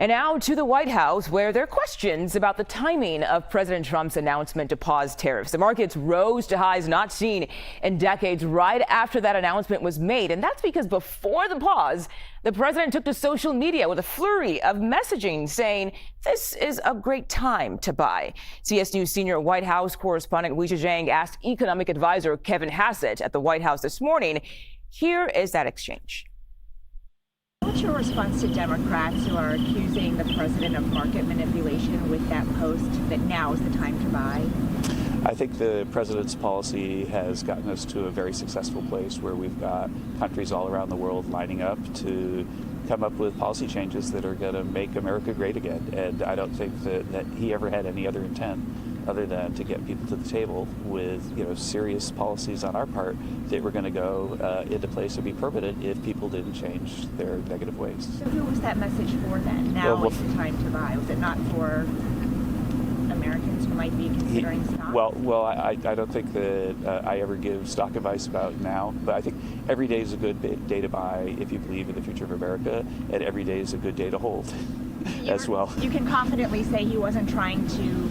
And now to the White House, where there are questions about the timing of President Trump's announcement to pause tariffs. The markets rose to highs not seen in decades right after that announcement was made. And that's because before the pause, the president took to social media with a flurry of messaging saying this is a great time to buy. CBS News senior White House correspondent Weijia Jiang asked economic advisor Kevin Hassett at the White House this morning. Here is that exchange. What's your response to Democrats who are accusing the president of market manipulation with that post that now is the time to buy? I think the president's policy has gotten us to a very successful place where we've got countries all around the world lining up to come up with policy changes that are going to make America great again. And I don't think that he ever had any other intent other than to get people to the table with, serious policies on our part that were going to go into place and be permanent if people didn't change their negative ways. So who was that message for then? Now is the time to buy. Was it not for Americans who might be considering stock? Well, I don't think that I ever give stock advice about now, but I think every day is a good day to buy if you believe in the future of America, and every day is a good day to hold as well. You can confidently say he wasn't trying to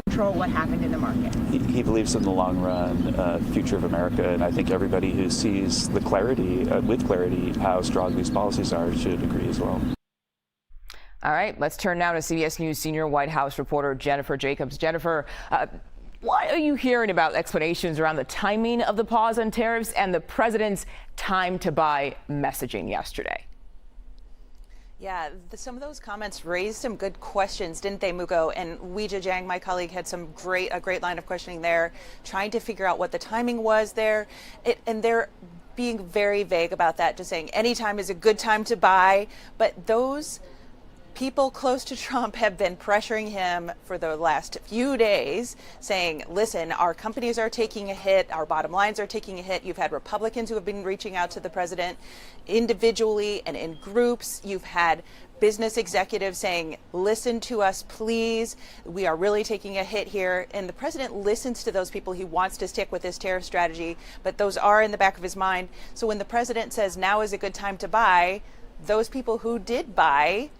control what happened in the market. He believes in the long run future of America, and I think everybody who sees the clarity, with clarity, how strong these policies are should agree as well. All right, let's turn now to CBS News senior White House reporter Jennifer Jacobs. Jennifer, what are you hearing about explanations around the timing of the pause on tariffs and the president's time to buy messaging yesterday? Yeah, some of those comments raised some good questions, didn't they, Mugo? And Weijia Jiang, my colleague, had a great line of questioning there, trying to figure out what the timing was there. And they're being very vague about that, just saying any time is a good time to buy. But those people close to Trump have been pressuring him for the last few days, saying, listen, our companies are taking a hit, our bottom lines are taking a hit. You've had Republicans who have been reaching out to the president individually and in groups. You've had business executives saying, listen to us, please. We are really taking a hit here. And the president listens to those people. He wants to stick with his tariff strategy, but those are in the back of his mind. So when the president says now is a good time to buy, those people who did buy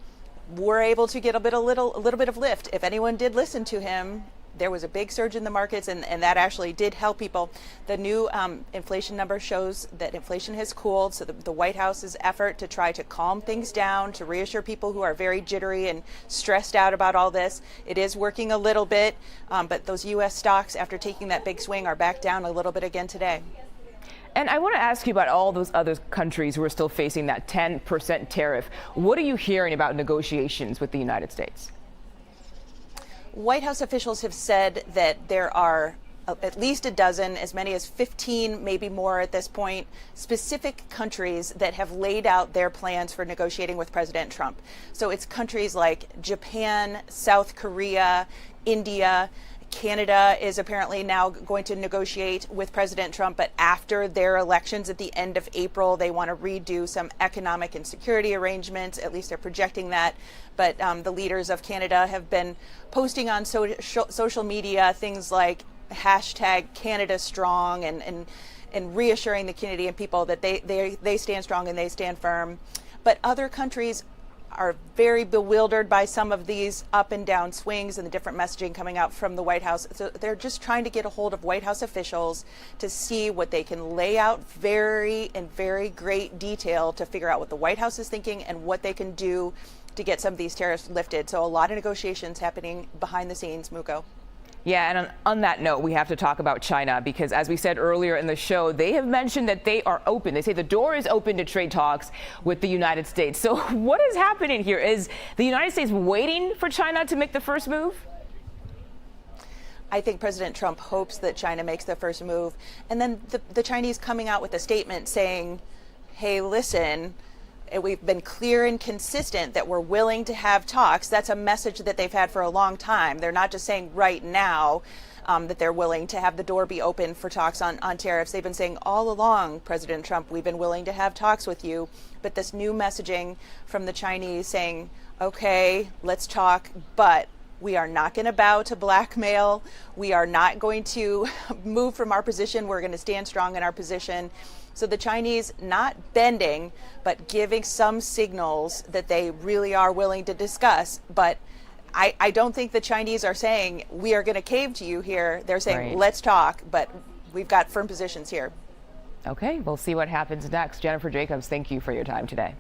were able to get a little bit of lift. If anyone did listen to him, there was a big surge in the markets, and that actually did help people. The new inflation number shows that inflation has cooled, so the White House's effort to try to calm things down, to reassure people who are very jittery and stressed out about all this, it is working a little bit, but those U.S. stocks, after taking that big swing, are back down a little bit again today. And I want to ask you about all those other countries who are still facing that 10% tariff. What are you hearing about negotiations with the United States? White House officials have said that there are at least a dozen, as many as 15, maybe more at this point, specific countries that have laid out their plans for negotiating with President Trump. So it's countries like Japan, South Korea, India. Canada is apparently now going to negotiate with President Trump, but after their elections at the end of April, they want to redo some economic and security arrangements. At least they're projecting that. But the leaders of Canada have been posting on social media things like hashtag Canada Strong and reassuring the Canadian people that they stand strong and they stand firm. But other countries are very bewildered by some of these up and down swings and the different messaging coming out from the White House. So they're just trying to get a hold of White House officials to see what they can lay out in very great detail to figure out what the White House is thinking and what they can do to get some of these tariffs lifted. So a lot of negotiations happening behind the scenes, Muko. Yeah, and on that note, we have to talk about China because, as we said earlier in the show, they have mentioned that they are open. They say the door is open to trade talks with the United States. So what is happening here? Is the United States waiting for China to make the first move? I think President Trump hopes that China makes the first move. And then the Chinese coming out with a statement saying, hey, listen, we've been clear and consistent that we're willing to have talks. That's a message that they've had for a long time. They're not just saying right now that they're willing to have the door be open for talks on tariffs. They've been saying all along, President Trump, we've been willing to have talks with you. But this new messaging from the Chinese saying, okay, let's talk, but we are not going to bow to blackmail. We are not going to move from our position. We're going to stand strong in our position. So the Chinese not bending, but giving some signals that they really are willing to discuss. But I don't think the Chinese are saying we are going to cave to you here. They're saying, Right. let's talk, but we've got firm positions here. Okay, we'll see what happens next. Jennifer Jacobs, thank you for your time today.